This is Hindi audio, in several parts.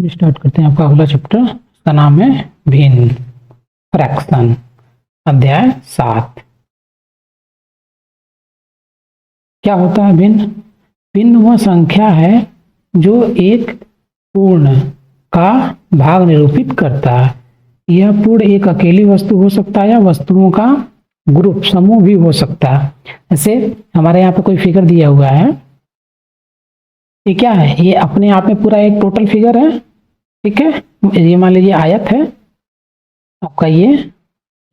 चलिए स्टार्ट करते हैं। आपका अगला चैप्टर, इसका नाम है भिन्न, फ्रैक्शन, अध्याय 7। क्या होता है भिन्न? भिन्न वह संख्या है जो एक पूर्ण का भाग निरूपित करता है। यह पूर्ण एक अकेली वस्तु हो सकता है या वस्तुओं का ग्रुप, समूह भी हो सकता है। जैसे हमारे यहाँ पे कोई फिगर दिया हुआ है, ये क्या है? ये अपने आप में पूरा एक टोटल फिगर है, ठीक है। ये मान लीजिए आयत है आपका, ये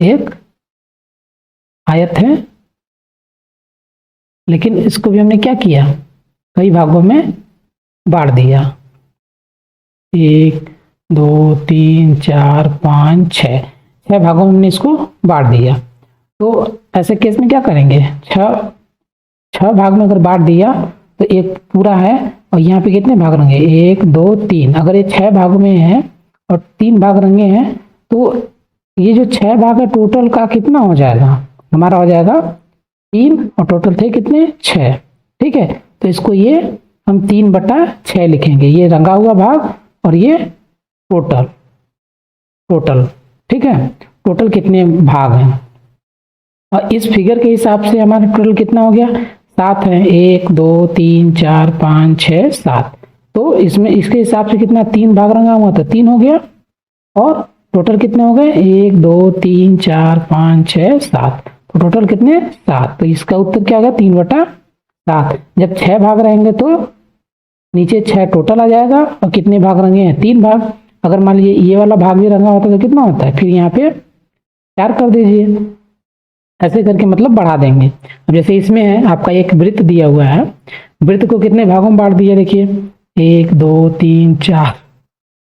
एक आयत है, लेकिन इसको भी हमने क्या किया, कई भागों में बांट दिया। 1 2 3 4 5 6 भागों में हमने इसको बांट दिया। तो ऐसे केस में क्या करेंगे, छह भाग में अगर बांट दिया तो एक पूरा है, और यहाँ पे कितने भाग रंगे, 1 2 3। अगर ये 6 भागों में है और 3 भाग रंगे हैं, तो ये जो 6 भाग है टोटल का कितना हो जाएगा, हमारा हो जाएगा 3, और टोटल थे कितने, 6। ठीक है, तो इसको ये हम 3/6 लिखेंगे, ये रंगा हुआ भाग और ये टोटल। ठीक है, टोटल कितने भाग हैं, और इस फिगर के हिसाब से हमारा टोटल कितना हो गया, 7 है। 1 2 3 4 5 6 7। तो इसमें इसके हिसाब से कितना, 3 भाग रंगा हुआ था, 3 हो गया, और टोटल कितने हो गए, 1 2 3 4 5 6 7। तो टोटल कितने, 7। तो इसका उत्तर क्या होगा, 3/7। जब 6 भाग रहेंगे तो नीचे 6 टोटल आ जाएगा, और कितने भाग रंगे हैं, 3 भाग। अगर मान लीजिए ये वाला भाग भी रंगा होता तो कितना होता है, फिर यहाँ पे 4 कर दीजिए, ऐसे करके मतलब बढ़ा देंगे। अब जैसे इसमें है आपका एक वृत्त दिया हुआ है, वृत्त को कितने भागों में बांट दिया, देखिए 1 2 3 4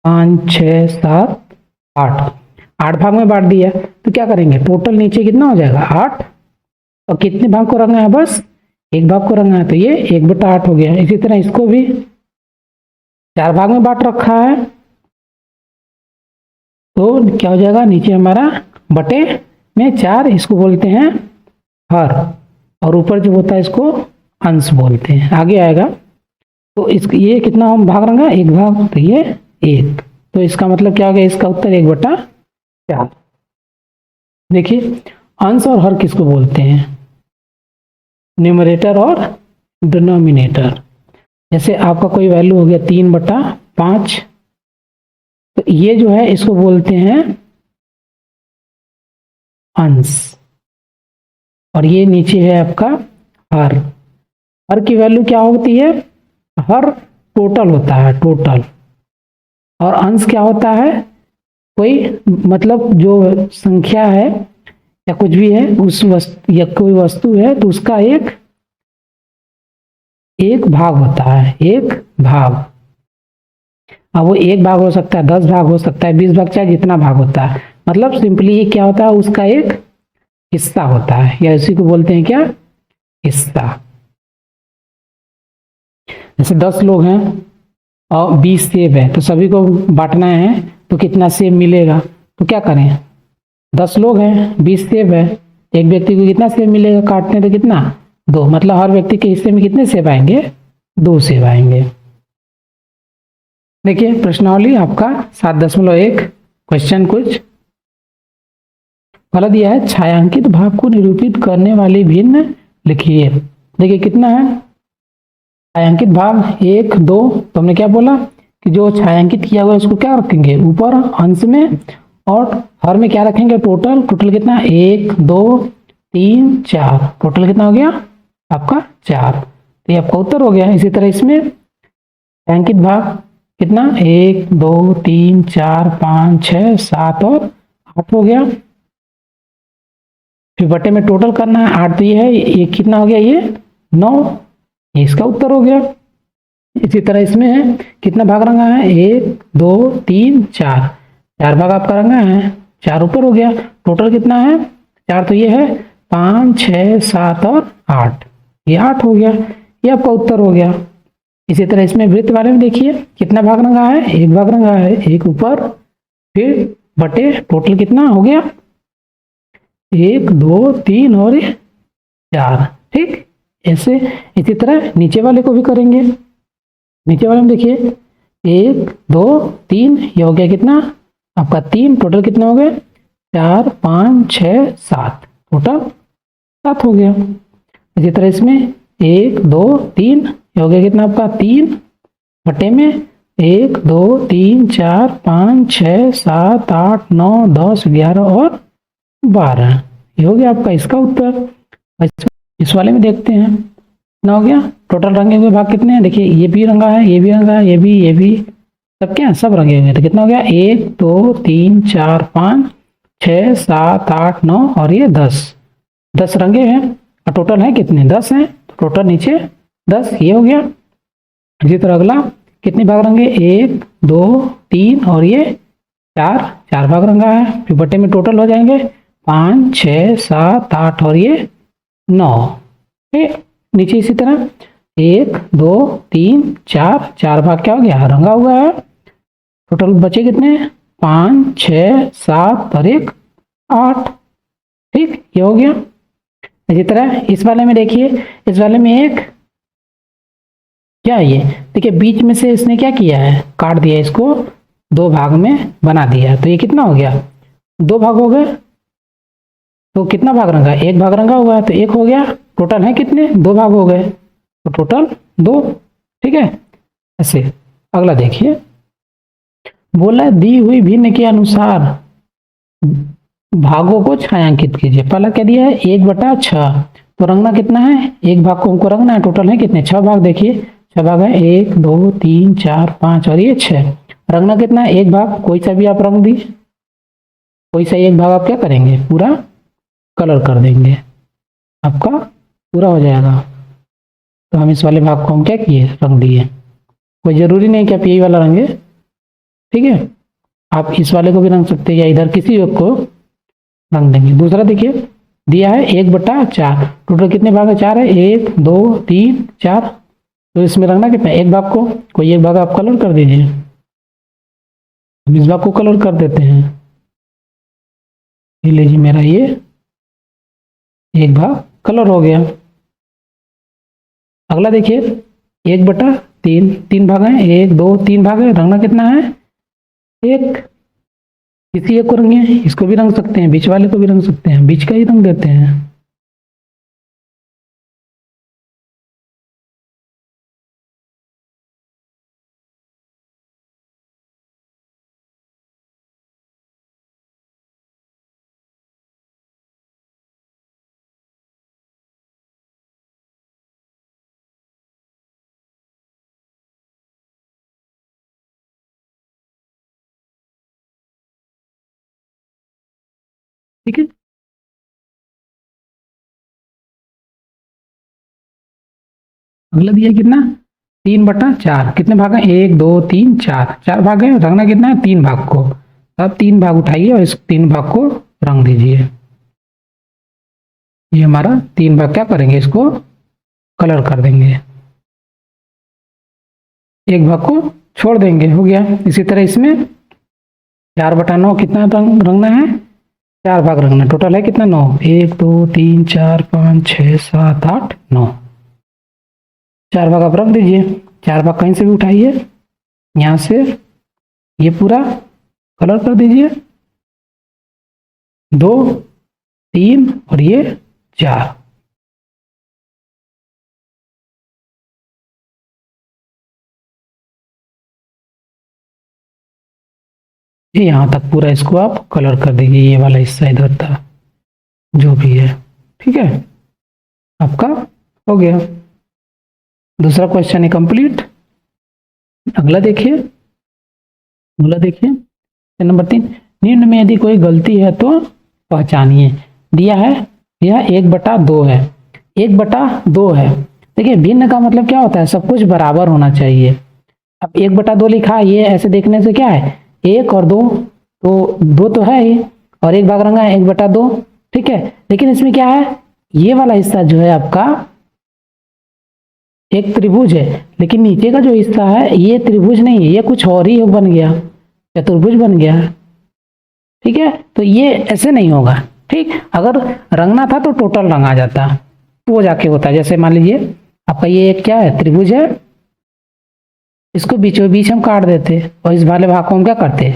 5 6 7 8 भाग में बांट दिया। तो क्या करेंगे, टोटल नीचे कितना हो जाएगा, 8, और कितने भाग को रंगा है, बस एक भाग को रंगा है, तो ये 1/8 हो गया। इसी तरह इसको भी 4 भाग में बांट रखा है, तो क्या हो जाएगा, नीचे हमारा बटे में 4, इसको बोलते हैं हर, और ऊपर जो होता है इसको अंश बोलते हैं। आगे आएगा तो ये कितना हम भाग रंगा, 1 भाग, तो ये 1। तो इसका मतलब क्या हो गया, इसका उत्तर 1/4। देखिए अंश और हर किसको बोलते हैं, न्यूमरेटर और डिनोमिनेटर। जैसे आपका कोई वैल्यू हो गया 3/5, तो ये जो है इसको बोलते हैं अंश, और ये नीचे है आपका हर। हर की वैल्यू क्या होती है, हर टोटल होता है, टोटल। और अंश क्या होता है, कोई मतलब जो संख्या है या कुछ भी है, उस वस्तु या कोई वस्तु है तो उसका एक भाग होता है, एक भाग। अब वो 1 भाग हो सकता है, 10 भाग हो सकता है, 20 भाग, चाहे जितना भाग होता है। मतलब सिंपली ये क्या होता है, उसका एक हिस्सा होता है, या इसी को बोलते हैं क्या, हिस्सा। जैसे 10 लोग हैं और 20 सेब है, तो सभी को बांटना है, तो कितना सेब मिलेगा, तो क्या करें, 10 लोग हैं, 20 सेब है, एक व्यक्ति को कितना सेब मिलेगा, काटने तो कितना, 2। मतलब हर व्यक्ति के हिस्से में कितने सेब आएंगे, 2 सेब आएंगे। देखिए प्रश्नावली आपका 7.1 क्वेश्चन कुछ पहला दिया है, छायांकित भाग को निरूपित करने वाली भिन्न लिखिए। देखिए कितना है छायांकित भाग, 1 2। तो हमने क्या बोला कि जो छायांकित किया हुआ है उसको क्या रखेंगे, ऊपर अंश में, और हर में क्या रखेंगे, टोटल कितना, 1 2 3 4। टोटल कितना हो गया आपका 4। तो ये आपका उत्तर हो गया। इसी तरह इसमें छायांकित भाग कितना, 1 2 3 4 5 6 7 और 8 हो गया। फिर बटे में टोटल करना है, 8 तो ये है, ये कितना हो गया, ये 9, ये इसका उत्तर हो गया। इसी तरह इसमें है कितना भाग रंगा है, 1 2 3 4 भाग आपका रंगा है, 4 ऊपर हो गया। टोटल कितना है, 4 तो ये है, 5 6 7 और 8, ये 8 हो गया, ये आपका उत्तर हो गया। इसी तरह इसमें वृत्त वाले में देखिए कितना भाग रंगा है, 1 भाग रंगा है, 1 ऊपर, फिर बटे टोटल कितना हो गया, 1 2 3 और 4। ठीक, ऐसे इसी तरह नीचे वाले को भी करेंगे। नीचे वाले में देखिए 1 2 3, ये हो गया कितना आपका 3, टोटल कितने हो गए 4 5 6 7, टोटल 7 हो गया। इसी तरह इसमें 1 2 3, ये हो गया कितना आपका 3 बटे में 1 2 3 4 5 6 7 8 9 10 11 और 12, ये हो गया आपका इसका उत्तर। इस वाले में देखते हैं कितना हो गया, टोटल रंगे हुए भाग कितने हैं, देखिए ये भी रंगा है, ये भी रंगा है, ये भी सब क्या है, सब रंगे हुए हैं। तो कितना हो गया 1 2 3 4 5 6 7 8 9 और ये 10 रंगे हैं और टोटल है कितने 10 हैं, तो टोटल नीचे 10, ये हो गया। इसी तरह अगला कितने भाग रंगे 1 2 3 और ये 4 भाग रंगा है, फिर बटे में टोटल हो जाएंगे 5 6 7 8 और ये 9, ठीक। नीचे इसी तरह 1 2 3 4 भाग क्या हो गया रंगा हुआ है, टोटल बचे कितने 5 6 7 और 1 8, ठीक, ये हो गया। इसी तरह इस वाले में देखिए, इस वाले में एक क्या है ये, देखिए बीच में से इसने क्या किया है काट दिया, इसको 2 भाग में बना दिया, तो ये कितना हो गया 2 भाग हो गए। तो कितना भाग रंगा 1 भाग रंगा हुआ है, तो 1 हो गया, टोटल है कितने 2 भाग हो गए, तो टोटल 2, ठीक है। ऐसे अगला देखिए, बोला दी हुई भिन्न के अनुसार भागों को छायांकित कीजिए। पहला क्या दिया है 1/6, तो रंगना कितना है 1 भाग को हमको रंगना है, टोटल है कितने 6 भाग, देखिए 6 भाग है 1 2 3 4 5 और ये 6, रंगना कितना है 1 भाग, कोई सा भी आप रंग दी, कोई सा 1 भाग आप क्या करेंगे पूरा कलर कर देंगे, आपका पूरा हो जाएगा। तो हम इस वाले भाग को हम क्या किए रंग दिए, कोई ज़रूरी नहीं कि आप यही वाला रंगे, ठीक है, आप इस वाले को भी रंग सकते हैं या इधर किसी एक को रंग देंगे। दूसरा देखिए दिया है 1/4, टोटल कितने भाग है 4 है, 1 2 3 4, तो इसमें रंगना कितना 1 भाग को, कोई 1 भाग आप कलर कर दीजिए, हम इस भाग को कलर कर देते हैं, ये लीजिए मेरा ये 1 भाग कलर हो गया। अगला देखिए 1/3, 3 भाग है 1 2 3 भाग है, रंगना कितना है 1, किसी एक को रंगे, इसको भी रंग सकते हैं, बीच वाले को भी रंग सकते हैं, बीच का ही रंग देते हैं। ठीक है, अगला दिया कितना 3/4, कितने भाग हैं 1 2 3 4 भाग है, रंगना कितना है 3 भाग को, अब 3 भाग उठाइए और इस 3 भाग को रंग दीजिए, ये हमारा 3 भाग क्या करेंगे इसको कलर कर देंगे, 1 भाग को छोड़ देंगे, हो गया। इसी तरह इसमें 4/9 कितना रंगना है 4 भाग रंगना, टोटल है कितना 9, 1 2 3 4 5 6 7 8 9, 4 भाग आप रख दीजिए, 4 भाग कहीं से भी उठाइए, यहाँ से ये पूरा कलर कर दीजिए, 2 3 और ये 4, ये यहाँ तक पूरा इसको आप कलर कर दीजिए, ये वाला हिस्सा इधर था जो भी है, ठीक है, आपका हो गया। दूसरा क्वेश्चन है कंप्लीट। अगला देखिए, नंबर 3, निम्न में यदि कोई गलती है तो पहचानिए। दिया है यह 1/2 है, 1/2 है, देखिए भिन्न का मतलब क्या होता है सब कुछ बराबर होना चाहिए। अब 1/2 लिखा है, ये ऐसे देखने से क्या है 1 और 2, तो 2 तो है ही और 1 भाग रंगा है 1/2, ठीक है, लेकिन इसमें क्या है ये वाला हिस्सा जो है आपका एक त्रिभुज है, लेकिन नीचे का जो हिस्सा है ये त्रिभुज नहीं है, ये कुछ और ही बन गया, चतुर्भुज बन गया, ठीक है, तो ये ऐसे नहीं होगा, ठीक। अगर रंगना था तो टोटल रंगा जाता, तो वो जाके होता है, जैसे मान लीजिए आपका ये एक क्या है त्रिभुज है, इसको बीचों बीच हम काट देते और इस वाले भाग को हम क्या करते,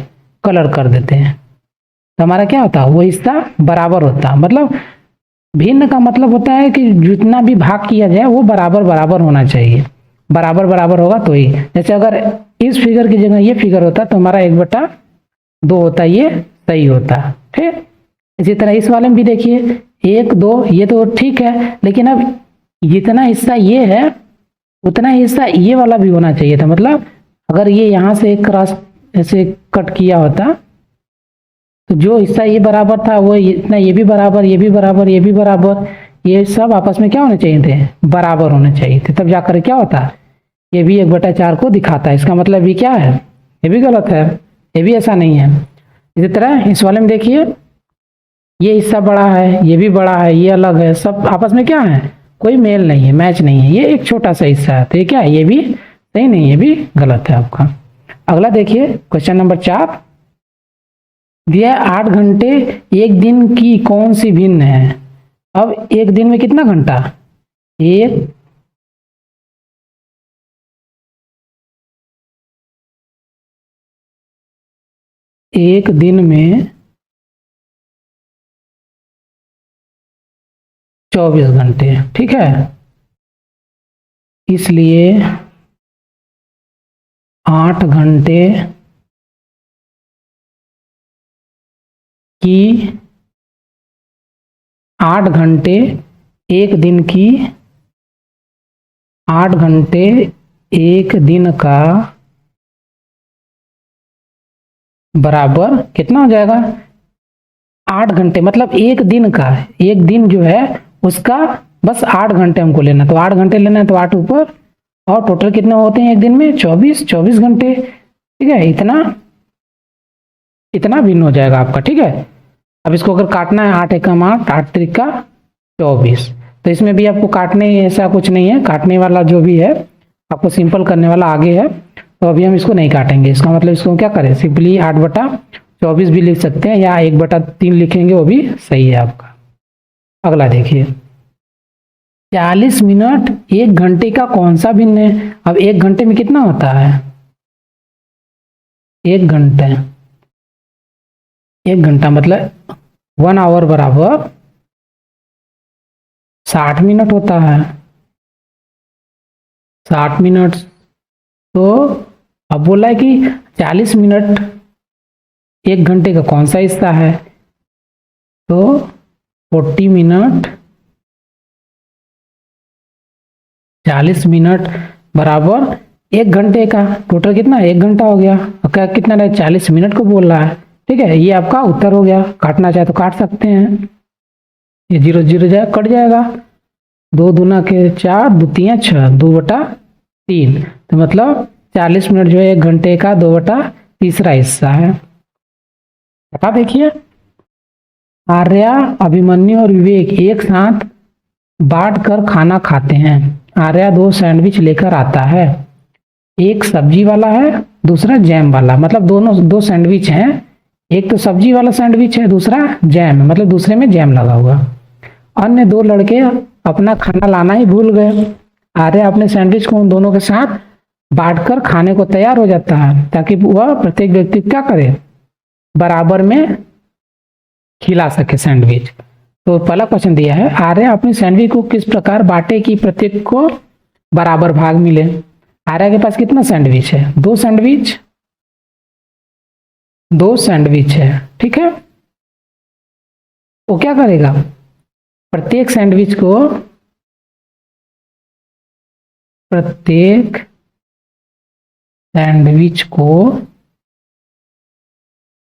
कलर कर देते हैं, तो हमारा क्या होता, वो हिस्सा बराबर होता। मतलब भिन्न का मतलब होता है कि जितना भी भाग किया जाए वो बराबर बराबर होना चाहिए, बराबर बराबर होगा तो ही। जैसे अगर इस फिगर की जगह ये फिगर होता तो हमारा 1/2 होता, ये सही होता। ठीक, इसी तरह इस वाले में भी देखिए 1 2, ये तो ठीक है, लेकिन अब जितना हिस्सा ये है उतना ही हिस्सा ये वाला भी होना चाहिए था। मतलब अगर ये यहाँ से एक क्रॉस ऐसे कट किया होता तो जो हिस्सा ये बराबर था वो इतना, ये भी बराबर, ये भी बराबर, ये भी बराबर, ये सब आपस में क्या होने चाहिए थे, बराबर होने चाहिए थे, तब जाकर क्या होता, ये भी 1/4 को दिखाता है। इसका मतलब ये क्या है, ये भी गलत है, ये भी ऐसा नहीं है। इसी तरह इस वाले में देखिए ये हिस्सा बड़ा है, ये भी बड़ा है, ये अलग है, सब आपस में क्या है, कोई मेल नहीं है, मैच नहीं है, ये एक छोटा सा हिस्सा है, तो ये क्या है, ये भी सही नहीं है, ये भी गलत है आपका। अगला देखिए क्वेश्चन नंबर 4, यह 8 घंटे एक दिन की कौन सी भिन्न है। अब एक दिन में कितना घंटा, एक दिन में 24 घंटे, ठीक है, इसलिए 8 घंटे की 8 घंटे एक दिन की 8 घंटे एक दिन का बराबर कितना हो जाएगा, 8 घंटे मतलब एक दिन का, एक दिन जो है उसका बस 8 घंटे हमको लेना, तो 8 घंटे लेना है तो 8 ऊपर, और टोटल कितने होते हैं एक दिन में, 24 घंटे। ठीक है, इतना भिन्न हो जाएगा आपका। ठीक है, अब इसको अगर काटना है 8 एकम 8, 8 त्रिका 24, तो इसमें भी आपको काटने ऐसा कुछ नहीं है, काटने वाला जो भी है आपको सिंपल करने वाला आगे है, तो अभी हम इसको नहीं काटेंगे। इसका मतलब इसको क्या करें, सिंपली 8/24 भी लिख सकते हैं या 1/3 लिखेंगे, वो भी सही है आपका। अगला देखिए 40 मिनट एक घंटे का कौन सा भिन्न है। अब एक घंटे में कितना होता है, एक घंटा मतलब 1 आवर बराबर 60 मिनट होता है, 60 मिनट। तो अब बोला है कि 40 मिनट एक घंटे का कौन सा हिस्सा है, तो 40 मिनट 40 मिनट बराबर एक घंटे का, टोटल कितना, एक घंटा हो गया। क्या कितना है, 40 मिनट को बोल रहा है। ठीक है, ये आपका उत्तर हो गया। काटना चाहे तो काट सकते हैं, ये 0 0 जाए कट जाएगा, 2 दूना के 4, 2 3 6, 2/3, तो मतलब 40 मिनट जो है एक घंटे का 2/3 हिस्सा है। बता देखिए आर्या, अभिमन्यु और विवेक एक साथ बांट कर खाना खाते हैं। आर्या 2 सैंडविच लेकर आता है, एक सब्जी वाला है दूसरा जैम वाला, मतलब दोनों 2 सैंडविच हैं, एक तो सब्जी वाला सैंडविच है दूसरा जैम है, मतलब दूसरे में जैम लगा हुआ। अन्य 2 लड़के अपना खाना लाना ही भूल गए। आर्या अपने सैंडविच को उन दोनों के साथ बांटकर खाने को तैयार हो जाता है, ताकि वह प्रत्येक व्यक्ति क्या करे, बराबर में खिला सके सैंडविच। तो पहला क्वेश्चन दिया है, आर्या अपने सैंडविच को किस प्रकार बांटे कि प्रत्येक को बराबर भाग मिले। आर्या के पास कितना सैंडविच है, 2 सैंडविच, 2 सैंडविच है। ठीक है, वो क्या करेगा, प्रत्येक सैंडविच को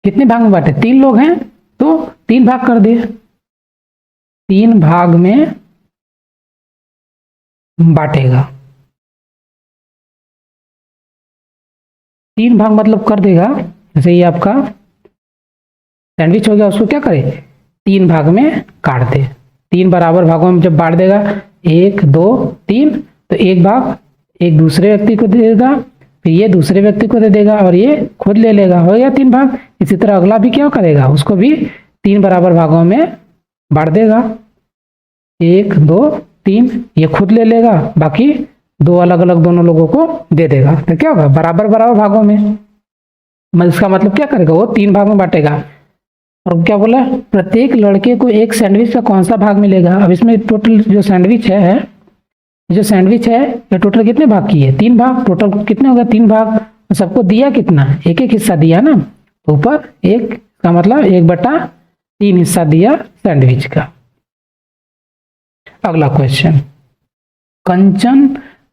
कितने भाग में बांटे, 3 लोग हैं तो 3 भाग कर दे, 3 भाग में बांटेगा, 3 भाग मतलब कर देगा। जैसे ये आपका सैंडविच हो गया, उसको क्या करे, 3 भाग में काट दे, 3 बराबर भागों में जब बांट देगा 1 2 3, तो एक भाग एक दूसरे व्यक्ति को दे देगा, फिर ये दूसरे व्यक्ति को दे देगा और ये खुद ले लेगा, हो गया 3 भाग। इसी तरह अगला भी क्या करेगा, उसको भी 3 बराबर भागों में बांट देगा, 1 2 3, ये खुद ले लेगा, बाकी दो अलग अलग दोनों लोगों को दे देगा तो क्या होगा, बराबर बराबर भागों में। इसका मतलब क्या करेगा, वो 3 भाग में बांटेगा। और क्या बोला, प्रत्येक लड़के को एक सैंडविच का कौन सा भाग मिलेगा। अब इसमें टोटल जो सैंडविच है ये टोटल कितने भाग की है, 3 भाग। टोटल कितने हो गए, 3 भाग। सबको दिया कितना, एक एक हिस्सा दिया ना, तो ऊपर एक का मतलब 1/3 हिस्सा दिया सैंडविच का। अगला क्वेश्चन, कंचन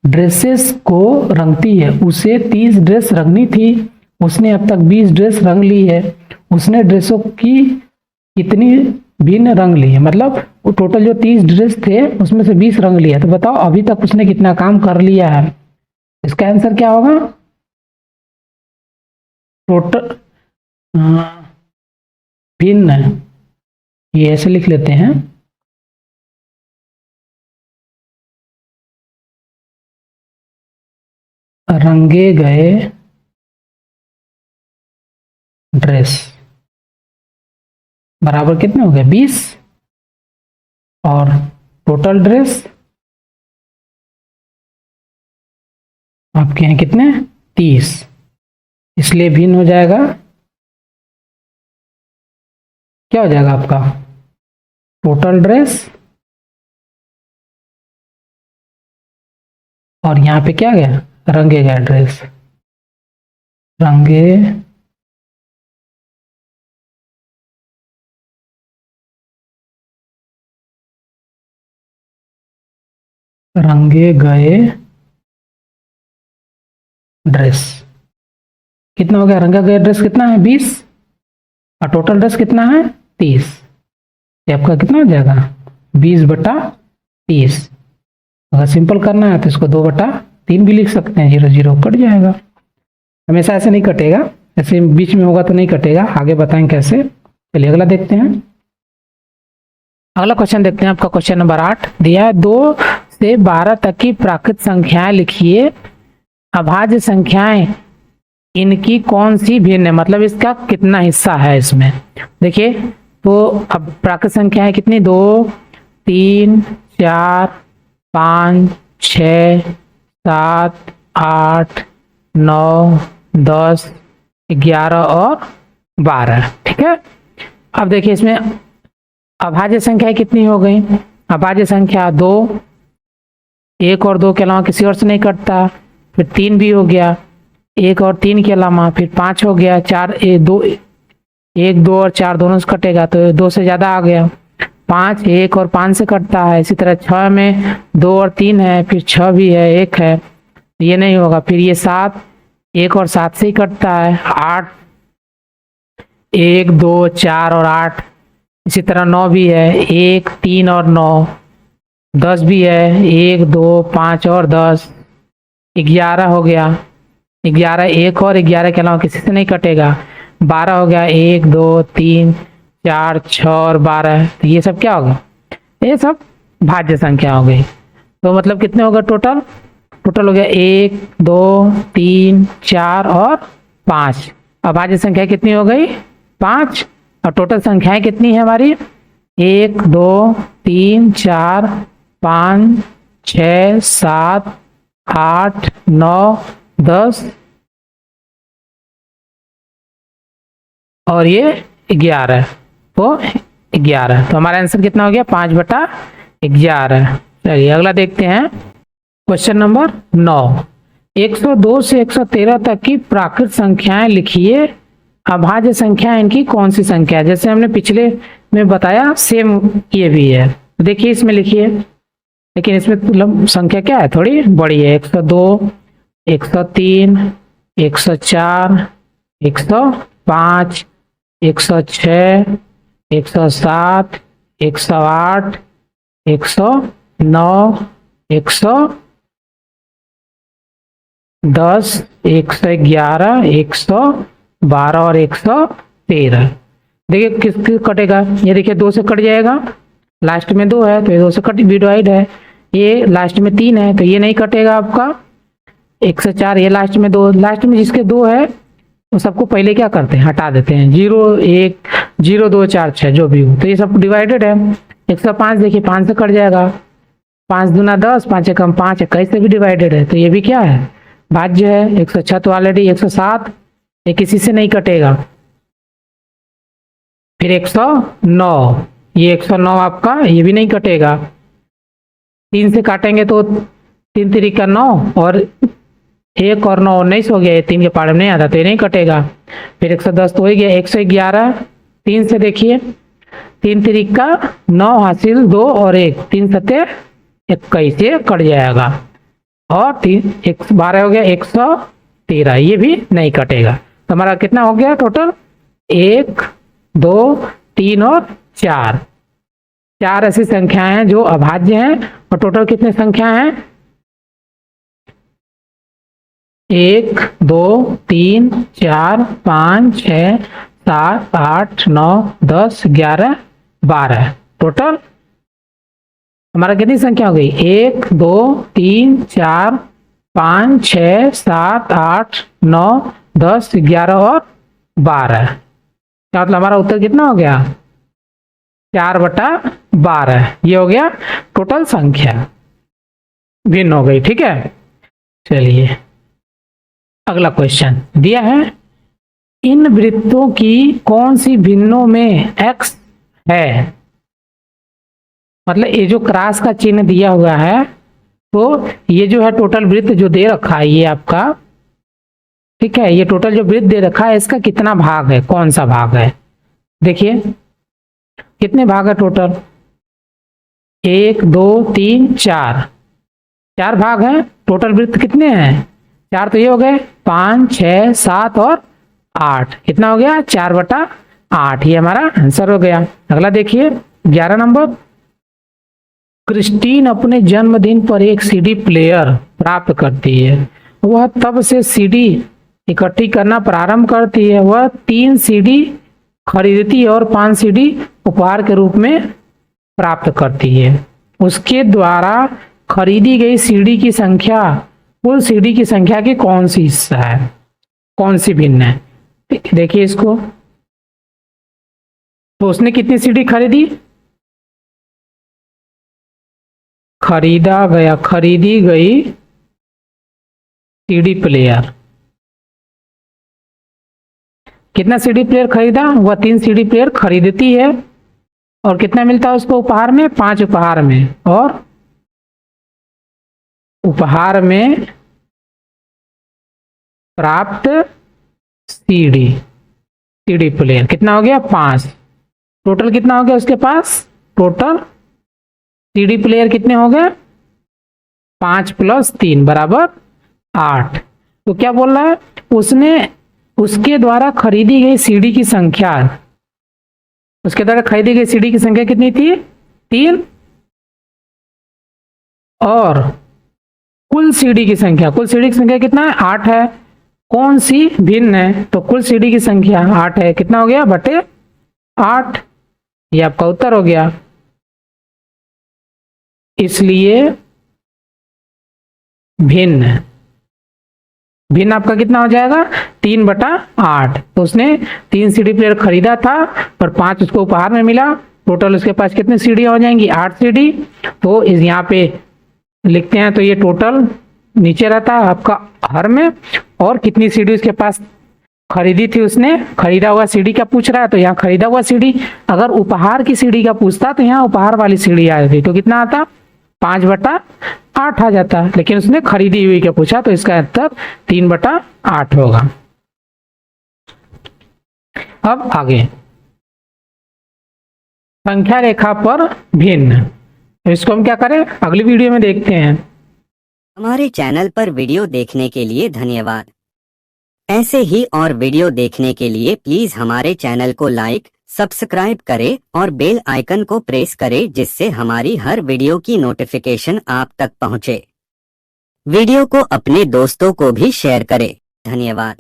ड्रेसेस को रंगती है, उसे 30 ड्रेस रंगनी थी, उसने अब तक 20 ड्रेस रंग ली है, उसने ड्रेसों की कितनी भिन्न रंग ली है। मतलब वो टोटल जो 30 ड्रेस थे उसमें से 20 रंग लिया, तो बताओ अभी तक उसने कितना काम कर लिया है। इसका आंसर क्या होगा, टोटल भिन्न, ये ऐसे लिख लेते हैं, रंगे गए ड्रेस बराबर कितने हो गए 20, और टोटल ड्रेस आपके हैं कितने 30, इसलिए भिन्न हो जाएगा, क्या हो जाएगा आपका टोटल ड्रेस, और यहाँ पे क्या गया रंगे गए ड्रेस, रंगे गए ड्रेस कितना हो गया, रंगा गया ड्रेस कितना है 20, और टोटल ड्रेस कितना है 30, ये आपका कितना हो जाएगा 20/30। अगर सिंपल करना है तो इसको 2/3 भी लिख सकते हैं, 0 0 कट जाएगा। हमेशा ऐसे नहीं कटेगा, ऐसे बीच में होगा तो नहीं कटेगा, आगे बताएंगे कैसे। चलिए अगला देखते हैं। अगला क्वेश्चन देखते हैं, आपका क्वेश्चन नंबर 8 दिया है, 2 से 12 तक की प्राकृत संख्याएं लिखिए, अभाज्य संख्याएं इनकी कौन सी भिन्न है, मतलब इसका कितना हिस्सा है इसमें। देखिए तो अब प्राकृत संख्याएं कितनी, 2 3 4 5 6 7 8 9 10 11 और 12, ठीक है। अब देखिए इसमें अभाज्य संख्या कितनी हो गई, अभाज्य संख्या 2, 1 और 2 के अलावा किसी और से नहीं कटता, फिर 3 भी हो गया, 1 और 3 के अलावा, फिर 5 हो गया, 4 1 2 और 4 दोनों से कटेगा तो 2 से ज्यादा आ गया, 5 1 और 5 से कटता है। इसी तरह 6 में 2 और 3 है, फिर 6 भी है, 1 है, ये नहीं होगा। फिर ये 7 1 और 7 से ही कटता है, 8 1 2 4 और 8, इसी तरह 9 भी है, 1 3 और 9, 10 भी है, 1 2 5 और 10, 11 हो गया, 11 1 और 11 के अलावा किसी से नहीं कटेगा, 12 हो गया, 1 2 3 4 6 और 12, तो ये सब क्या होगा, ये सब भाज्य संख्या हो गई। तो मतलब कितने होगा टोटल हो गया 1 2 3 4 और 5। अब भाज्य संख्या कितनी हो गई 5, और टोटल संख्याएं कितनी है हमारी 1 2 3 4 5 6 7 8 9 10 और ये 11, तो 11, तो हमारा आंसर कितना हो गया 5/11। चलिए अगला देखते हैं, क्वेश्चन नंबर 9, 102 से 113 तक की प्राकृत संख्याएं लिखिए, अभाज्य संख्या इनकी कौन सी संख्या है। जैसे हमने पिछले में बताया सेम ये भी है, देखिए इसमें लिखिए, लेकिन इसमें मतलब संख्या क्या है थोड़ी बड़ी है, 102 103 104 105 106 107 108 109 110 111 112 और 113। देखिए किसके कटेगा, ये देखिए 2 से कट जाएगा, लास्ट में 2 है तो ये 2 से कट डिवाइड है, ये लास्ट में 3 है तो ये नहीं कटेगा आपका 104, ये लास्ट में 2, लास्ट में जिसके 2 है तो सबको पहले क्या करते हैं हटा देते हैं, 0 1 0 2 4 6 जो भी हो, तो ये सब डिवाइडेड है। 105 देखिए 5 से कट जाएगा, 5 दूना 10, 5 एकम 5, 21 से भी डिवाइडेड है, तो ये भी क्या है, भाज्य है। 106 तो ऑलरेडी 107, ये किसी से नहीं कटेगा। फिर 109, ये 109 आपका, ये भी नहीं कटेगा। 3 से काटेंगे तो 3 3 9, और 1 और 9 19 हो गया, ये 3 के पाड़े में नहीं आता, तो ये नहीं कटेगा। फिर 110 तो हो गया। 111, 3 से देखिए, 3 3 9 हासिल, 2 और 1, 3 7 21 से कट जाएगा। और 3 12 हो गया, 113, ये भी नहीं कटेगा। तो हमारा कितना हो गया टोटल, 1 2 3 और 4, 4 ऐसी संख्याएं हैं जो अभाज्य हैं। और टोटल कितने संख्या हैं, 1 2 3 4 5 6 7 8 9 10 11 12, टोटल हमारा कितनी संख्या हो गई, 1 2 3 4 5 6 7 8 9 10 11 और 12। क्या मतलब हमारा उत्तर कितना हो गया, 4/12। ये हो गया टोटल संख्या, भिन्न हो गई। ठीक है, चलिए अगला क्वेश्चन दिया है, इन वृत्तों की कौन सी भिन्नों में x है। मतलब ये जो क्रॉस का चिन्ह दिया हुआ है, तो ये जो है टोटल वृत्त जो दे रखा है ये आपका, ठीक है, ये टोटल जो वृत्त दे रखा है इसका कितना भाग है, कौन सा भाग है। देखिए कितने भाग है टोटल, 1 2 3 4, 4 भाग हैं। टोटल वृत्त कितने हैं, 4, तो ये हो गए 5 6 7 और 8, कितना हो गया, 4/8। ये हमारा आंसर हो गया। अगला देखिए 11 नंबर, क्रिस्टीन अपने जन्मदिन पर एक सीडी प्लेयर प्राप्त करती है। वह तब से सीडी इकट्ठी करना प्रारंभ करती है। वह 3 सीडी खरीदती है और 5 सीडी उपहार के रूप में प्राप्त करती है। उसके द्वारा खरीदी गई सीडी की संख्या कुल सीडी की संख्या की कौन सी हिस्सा है, कौन सी भिन्न है। देखिए इसको, तो उसने कितनी सीडी खरीदी, खरीदी गई सीडी प्लेयर, कितना सीडी प्लेयर खरीदा, वह 3 सीडी प्लेयर खरीदती है। और कितना मिलता है उसको उपहार में, 5 उपहार में। और उपहार में प्राप्त सीडी प्लेयर कितना हो गया, 5। टोटल कितना हो गया उसके पास, टोटल सीडी प्लेयर कितने हो गए, 5 + 3 = 8। तो क्या बोल रहा है, उसने उसके द्वारा खरीदी गई सीडी की संख्या, उसके द्वारा खरीदी गई सीडी की संख्या कितनी थी, 3। और कुल सीडी की संख्या, कुल सीडी की संख्या कितना है, 8 है। कौन सी भिन्न है, तो कुल सीडी की संख्या 8 है, कितना हो गया, /8। ये आपका उत्तर हो गया। इसलिए भिन्न आपका कितना हो जाएगा, 3/8। तो उसने 3 सीडी प्लेयर खरीदा था और 5 उसको उपहार में मिला। टोटल उसके पास कितनी सीढ़ियां हो जाएंगी, 8 सीढ़ी। तो इस यहाँ पे लिखते हैं, तो ये टोटल नीचे रहता है आपका हर में। और कितनी सीढ़ी उसके पास खरीदी थी, उसने खरीदा हुआ सीढ़ी का पूछ रहा है, तो यहाँ खरीदा हुआ सीढ़ी। अगर उपहार की सीढ़ी का पूछता तो यहाँ उपहार वाली सीढ़ी आ जाती, तो कितना आता, 5/8 आ जाता। लेकिन उसने खरीदी हुई का पूछा, तो इसका उत्तर 3/8 होगा। अब आगे संख्या रेखा पर भिन्न, तो इसको हम क्या करें, अगली वीडियो में देखते हैं। हमारे चैनल पर वीडियो देखने के लिए धन्यवाद। ऐसे ही और वीडियो देखने के लिए प्लीज हमारे चैनल को लाइक, सब्सक्राइब करें और बेल आइकन को प्रेस करें, जिससे हमारी हर वीडियो की नोटिफिकेशन आप तक पहुंचे। वीडियो को अपने दोस्तों को भी शेयर करें। धन्यवाद।